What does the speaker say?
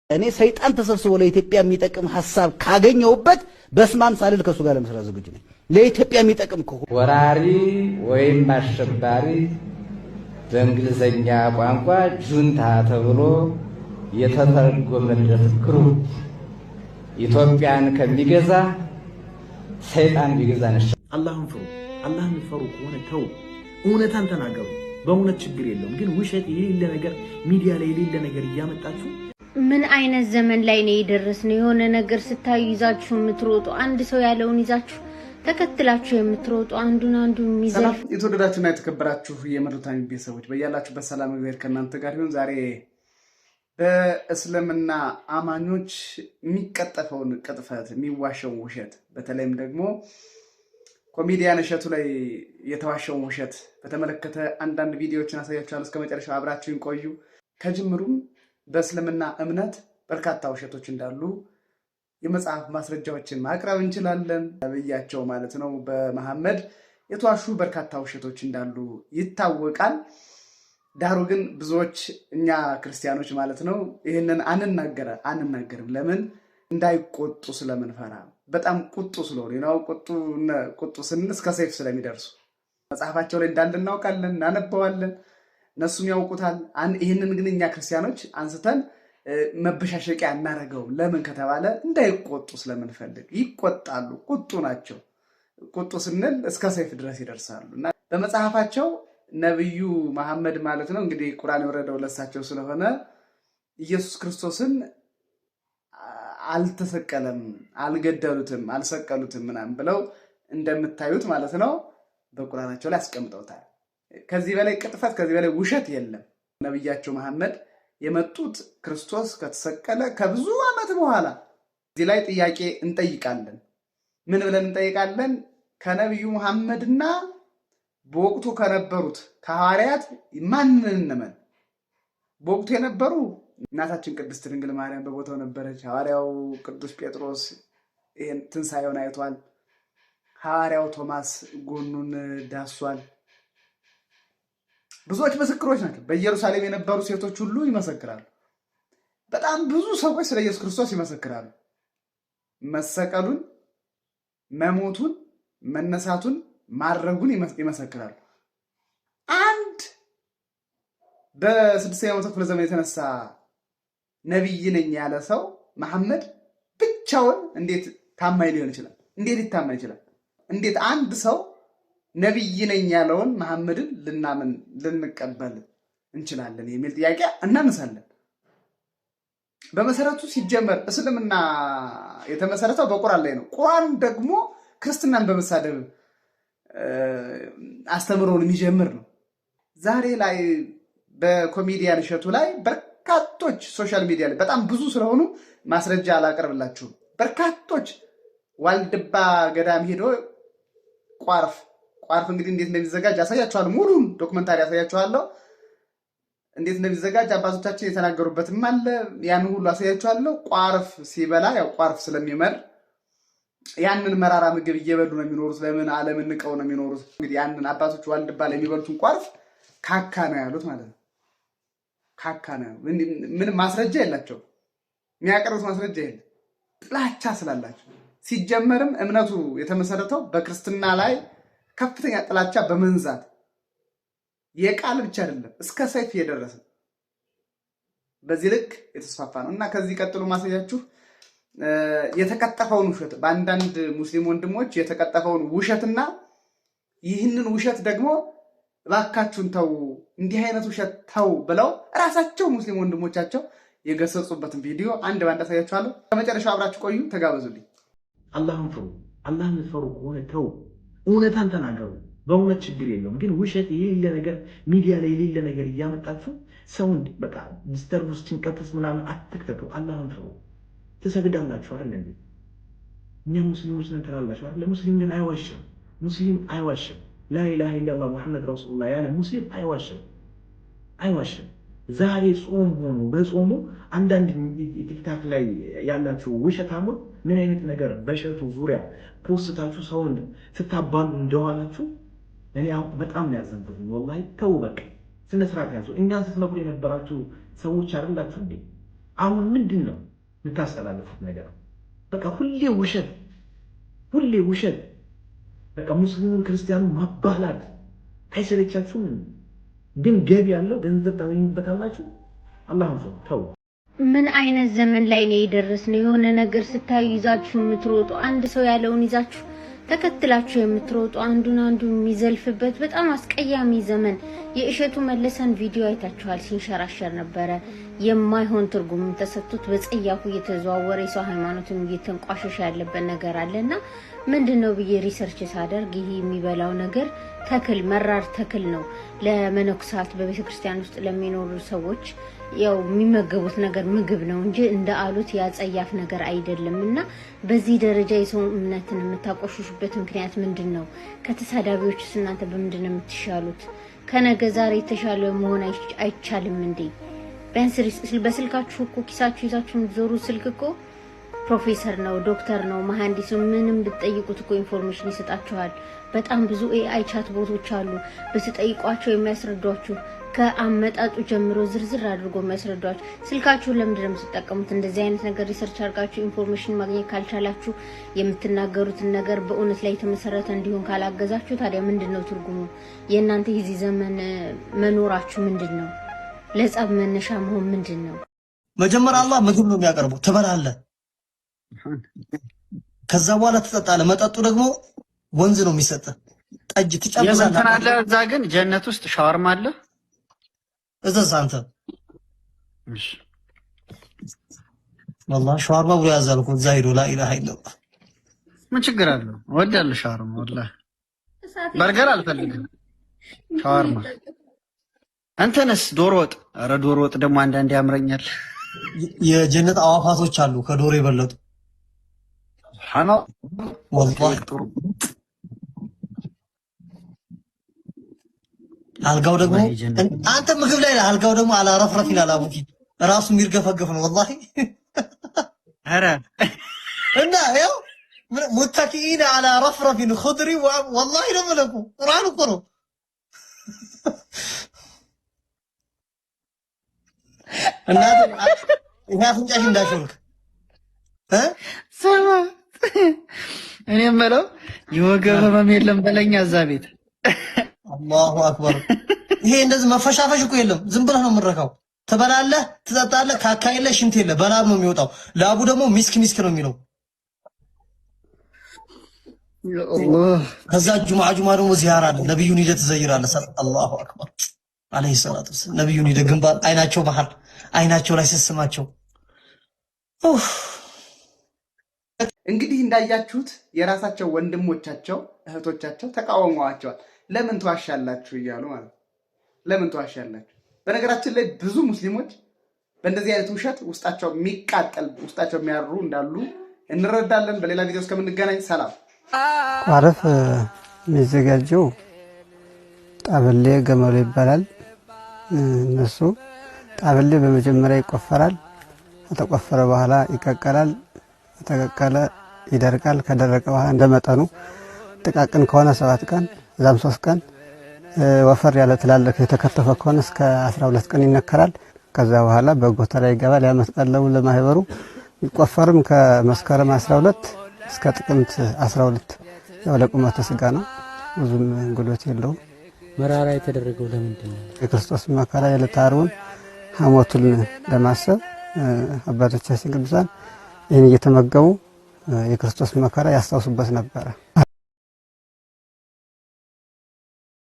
እኔ ሰይጣን ተሰብስቦ ለኢትዮጵያ የሚጠቅም ሐሳብ ካገኘውበት በስማም ሳልል ከሱ ጋር ለመስራት ዝግጁ ነኝ። ለኢትዮጵያ የሚጠቅም ከሆነ ወራሪ ወይም አሸባሪ በእንግሊዘኛ ቋንቋ ጁንታ ተብሎ የተተረጎመለት ግሩፕ ኢትዮጵያን ከሚገዛ ሰይጣን ቢገዛ ነሽ። አላህን ፍሩ። አላህን ፍሩ ከሆነ ተው፣ እውነታን ተናገሩ። በእውነት ችግር የለውም። ግን ውሸት የሌለ ነገር ሚዲያ ላይ የሌለ ነገር እያመጣችሁ ምን አይነት ዘመን ላይ ነው የደረስነው? የሆነ ነገር ስታዩ ይዛችሁ የምትሮጡ፣ አንድ ሰው ያለውን ይዛችሁ ተከትላችሁ የምትሮጡ፣ አንዱን የሚዘልፍ። ሰላም የተወደዳችሁና የተከበራችሁ የመሩታኒ ቤተሰቦች በያላችሁበት ሰላም እግዚአብሔር ከእናንተ ጋር ይሁን። ዛሬ በእስልምና አማኞች የሚቀጠፈውን ቅጥፈት፣ የሚዋሸውን ውሸት፣ በተለይም ደግሞ ኮሜዲያን እሸቱ ላይ የተዋሸውን ውሸት በተመለከተ አንዳንድ ቪዲዮዎችን አሳያችኋለሁ። እስከ መጨረሻው አብራችሁን ቆዩ። ከጅምሩም በእስልምና እምነት በርካታ ውሸቶች እንዳሉ የመጽሐፍ ማስረጃዎችን ማቅረብ እንችላለን ብያቸው ማለት ነው። በመሐመድ የተዋሹ በርካታ ውሸቶች እንዳሉ ይታወቃል። ዳሩ ግን ብዙዎች እኛ ክርስቲያኖች ማለት ነው ይህንን አንናገርም። ለምን? እንዳይቆጡ ስለምንፈራ፣ በጣም ቁጡ ስለሆኑ ነው። ቁጡ ስንል እስከ ሰይፍ ስለሚደርሱ መጽሐፋቸው ላይ እንዳለ እናውቃለን፣ እናነበዋለን፣ እነሱም ያውቁታል። ይህንን ግን እኛ ክርስቲያኖች አንስተን መበሻሸቂያ እናደርገውም። ለምን ከተባለ እንዳይቆጡ ስለምንፈልግ። ይቆጣሉ፣ ቁጡ ናቸው። ቁጡ ስንል እስከ ሰይፍ ድረስ ይደርሳሉ። እና በመጽሐፋቸው ነብዩ መሐመድ ማለት ነው እንግዲህ ቁርአን የወረደው ለሳቸው ስለሆነ ኢየሱስ ክርስቶስን አልተሰቀለም፣ አልገደሉትም፣ አልሰቀሉትም ምናምን ብለው እንደምታዩት ማለት ነው በቁርአናቸው ላይ አስቀምጠውታል። ከዚህ በላይ ቅጥፈት፣ ከዚህ በላይ ውሸት የለም። ነብያቸው መሐመድ የመጡት ክርስቶስ ከተሰቀለ ከብዙ ዓመት በኋላ። እዚህ ላይ ጥያቄ እንጠይቃለን። ምን ብለን እንጠይቃለን? ከነብዩ መሐመድና በወቅቱ ከነበሩት ከሐዋርያት ማንን እንመን? በወቅቱ የነበሩ እናታችን ቅድስት ድንግል ማርያም በቦታው ነበረች። ሐዋርያው ቅዱስ ጴጥሮስ ይሄን ትንሣኤውን አይቷል። ሐዋርያው ቶማስ ጎኑን ዳሷል። ብዙዎች ምስክሮች ናቸው። በኢየሩሳሌም የነበሩ ሴቶች ሁሉ ይመሰክራሉ። በጣም ብዙ ሰዎች ስለ ኢየሱስ ክርስቶስ ይመሰክራሉ። መሰቀሉን፣ መሞቱን፣ መነሳቱን፣ ማድረጉን ይመሰክራሉ። አንድ በስድስተኛው መቶ ክፍለ ዘመን የተነሳ ነቢይ ነኝ ያለ ሰው መሐመድ ብቻውን እንዴት ታማኝ ሊሆን ይችላል? እንዴት ሊታመን ይችላል? እንዴት አንድ ሰው ነቢይ ነኝ ያለውን መሐመድን ልናምን ልንቀበል እንችላለን የሚል ጥያቄ እናነሳለን። በመሰረቱ ሲጀመር እስልምና የተመሰረተው በቁርአን ላይ ነው። ቁርአን ደግሞ ክርስትናን በመሳደብ አስተምሮን የሚጀምር ነው። ዛሬ ላይ በኮሜዲያን እሸቱ ላይ በርካቶች ሶሻል ሚዲያ ላይ በጣም ብዙ ስለሆኑ ማስረጃ አላቀርብላችሁም። በርካቶች ዋልድባ ገዳም ሄዶ ቋርፍ እንግዲህ እንዴት እንደሚዘጋጅ ያሳያችኋለሁ። ሙሉን ዶክመንታሪ ያሳያችኋለሁ። እንዴት እንደሚዘጋጅ አባቶቻችን የተናገሩበትም አለ። ያን ሁሉ ያሳያችኋለሁ። ቋርፍ ሲበላ ያው ቋርፍ ስለሚመር ያንን መራራ ምግብ እየበሉ ነው የሚኖሩት። ለምን? ዓለምን ንቀው ነው የሚኖሩት። እንግዲህ ያንን አባቶች ዋልድባ ላይ የሚበሉትን ቋርፍ ካካ ነው ያሉት ማለት ነው። ካካ ነው። ምንም ማስረጃ የላቸው፣ የሚያቀርቡት ማስረጃ የለም። ጥላቻ ስላላቸው ሲጀመርም እምነቱ የተመሰረተው በክርስትና ላይ ከፍተኛ ጥላቻ በመንዛት የቃል ብቻ አይደለም እስከ ሰይፍ እየደረሰ በዚህ ልክ የተስፋፋ ነው። እና ከዚህ ቀጥሎ ማሳያችሁ የተቀጠፈውን ውሸት በአንዳንድ ሙስሊም ወንድሞች የተቀጠፈውን ውሸትና ይህንን ውሸት ደግሞ እባካችሁን ተው፣ እንዲህ አይነት ውሸት ተው ብለው ራሳቸው ሙስሊም ወንድሞቻቸው የገሰጹበትን ቪዲዮ አንድ ባንድ አሳያችኋለሁ። ከመጨረሻው አብራችሁ ቆዩ፣ ተጋበዙልኝ። አላህን ፍሩ። አላህን ፍሩ ከሆነ ተው፣ እውነታን ተናገሩ። በእውነት ችግር የለውም። ግን ውሸት የሌለ ነገር ሚዲያ ላይ የሌለ ነገር እያመጣችሁ ሰውን በቃ ዲስተርብ ውስጥ ጭንቀት ምናምን አትክተቱ። አላህን ፍሩ። ትሰግዳላችሁ አይደል? እኛ ሙስሊሞች ነን ትላላችሁ አይደል? ሙስሊም ግን አይዋሽም። ሙስሊም አይዋሽም። ላኢላሃ ኢለላህ ሙሐመድ ረሱሉላህ ያለ ሙስሊም አይዋሽም። ዛሬ ጾም ሆኖ በጾሙ አንዳንድ ቲክታክ ላይ ያላችሁ ውሸታሞች ምን አይነት ነገር በሸቱ ዙሪያ ፖስታችሁ ሰውን ስታባሉ እንደዋላችሁ እኔ በጣም ነው ያዘንኩት። ወላሂ ተው፣ በቃ ስነ ስርዓት ያዙ። እኛን ስትነግሩ የነበራችሁ ሰዎች አይደላችሁ እንዴ? አሁን ምንድን ነው የምታስተላልፉት ነገር? በቃ ሁሌ ውሸት፣ በቃ ሙስሊሙን ክርስቲያኑ ማባላት አይሰለቻችሁም? ግን ገቢ ያለው ገንዘብ ታገኙበታላችሁ። አላህም ተው። ምን አይነት ዘመን ላይ ነው የደረስነው? የሆነ ነገር ስታዩ ይዛችሁ የምትሮጡ፣ አንድ ሰው ያለውን ይዛችሁ ተከትላችሁ የምትሮጡ፣ አንዱን የሚዘልፍበት በጣም አስቀያሚ ዘመን። የእሸቱ መለሰን ቪዲዮ አይታችኋል፣ ሲንሸራሸር ነበረ። የማይሆን ትርጉም ተሰጥቶት በጸያፉ እየተዘዋወረ የሰው ሃይማኖትን እየተንቋሸሸ ያለበት ነገር አለና ምንድነው ብዬ ሪሰርች ሳደርግ ይሄ የሚበላው ነገር ተክል መራር ተክል ነው። ለመነኩሳት በቤተክርስቲያን ውስጥ ለሚኖሩ ሰዎች ያው የሚመገቡት ነገር ምግብ ነው እንጂ እንደ አሉት ያጸያፍ ነገር አይደለም። እና በዚህ ደረጃ የሰው እምነትን የምታቆሽሹበት ምክንያት ምንድነው? ከተሳዳቢዎችስ እናንተ በምንድነው የምትሻሉት? ከነገ ዛሬ የተሻለ መሆን አይቻልም እንዴ? ቢያንስ በስልካችሁ እኮ ኪሳችሁ ይዛችሁ የምትዞሩ ስልክ እኮ ፕሮፌሰር ነው፣ ዶክተር ነው፣ መሐንዲስ ምንም ብትጠይቁት እኮ ኢንፎርሜሽን ይሰጣችኋል። በጣም ብዙ ኤአይ ቻት ቦቶች አሉ። ብትጠይቋቸው የሚያስረዷችሁ ከአመጣጡ ጀምሮ ዝርዝር አድርጎ የሚያስረዷችሁ። ስልካችሁን ለምንድን ነው የምትጠቀሙት? እንደዚህ አይነት ነገር ሪሰርች አድርጋችሁ ኢንፎርሜሽን ማግኘት ካልቻላችሁ፣ የምትናገሩትን ነገር በእውነት ላይ የተመሰረተ እንዲሆን ካላገዛችሁ፣ ታዲያ ምንድን ነው ትርጉሙ? የእናንተ የዚህ ዘመን መኖራችሁ ምንድን ነው? ለጸብ መነሻ መሆን ምንድን ነው? መጀመሪያ አላህ ምግብ ነው የሚያቀርበው፣ ትበላለህ። ከዛ በኋላ ትጠጣለህ። መጠጡ ደግሞ ወንዝ ነው የሚሰጥህ። ጠጅ ትጨምራለህ። አለ እዛ ግን ጀነት ውስጥ ሻወርማ አለ። እዛስ አንተ እሺ والله ሻወርማ ብሎ ያዛል እኮ እዛ ሄዶ ላኢላሃ ኢላላህ። ምን ችግር አለው? እወዳለሁ ሻወርማ። والله በርገር አልፈልግም፣ ሻወርማ። አንተነስ ዶሮ ወጥ። ኧረ ዶሮ ወጥ ደግሞ አንዳንዴ ያምረኛል። የጀነት አዋፋቶች አሉ ከዶሮ የበለጡ ሐና والله አልጋው ደግሞ አንተ ምግብ ላይ አልጋው ደግሞ አላረፍረፍ ይላል። አቡኪ ራሱ የሚርገፈገፍ ነው والله። ኧረ እና ያው ሙተኪኢነ አላ ረፍረፍ ኹድሪ والله ነው መለኩ ቁርአን እኮ ነው። እና ይሄ አፍንጫሽ እንዳሾልክ ሰማ። እኔ የምለው የወገብ ህመም የለም በለኛ እዛ ቤት። አላሁ አክበር። ይሄ እንደዚህ መፈሻፈሽ እኮ የለም። ዝም ብለህ ነው የምትረካው። ትበላለህ፣ ትጠጣለህ። ካካ የለ ሽንት የለ፣ በላብ ነው የሚወጣው። ላቡ ደግሞ ሚስክ ነው የሚለው። ከዛ ጁምዓ ደግሞ ዚያራ አለ። ነብዩን ሂደህ ትዘይራለህ። አላሁ አክበር አለይሂ ሰላቱ ወሰላም። ነብዩን ሂደህ ግንባር አይናቸው መሃል አይናቸው ላይ ስስማቸው። እንግዲህ እንዳያችሁት የራሳቸው ወንድሞቻቸው እህቶቻቸው ተቃውመዋቸዋል። ለምን ተዋሻላችሁ እያሉ ማለት ነው። ለምን ተዋሻላችሁ? በነገራችን ላይ ብዙ ሙስሊሞች በእንደዚህ አይነት ውሸት ውስጣቸው የሚቃጠል ውስጣቸው የሚያሩ እንዳሉ እንረዳለን። በሌላ ቪዲዮ እስከምንገናኝ ሰላም። ቋረፍ የሚዘጋጀው ጣበሌ ገመሎ ይባላል። እነሱ ጣበሌ በመጀመሪያ ይቆፈራል። ከተቆፈረ በኋላ ይቀቀላል። ከተቀቀለ ይደርቃል። ከደረቀ በኋላ እንደመጠኑ ጥቃቅን ከሆነ 7 ቀን እዛም 3 ቀን ወፈር ያለ ትላልቅ የተከተፈ ከሆነ እስከ 12 ቀን ይነከራል። ከዛ በኋላ በጎተራ ይገባል። ያ መስቀለው ለማህበሩ ይቆፈርም ከመስከረም 12 እስከ ጥቅምት 12 ያው ለቁመተ ስጋ ነው። ብዙም ጉልበት የለውም። መራራ የተደረገው ለምንድን ነው? የክርስቶስ መከራ የዕለተ ዓርቡን ሐሞቱን ለማሰብ አባቶቻችን ቅዱሳን ይህን እየተመገቡ የክርስቶስ መከራ ያስታውሱበት ነበረ።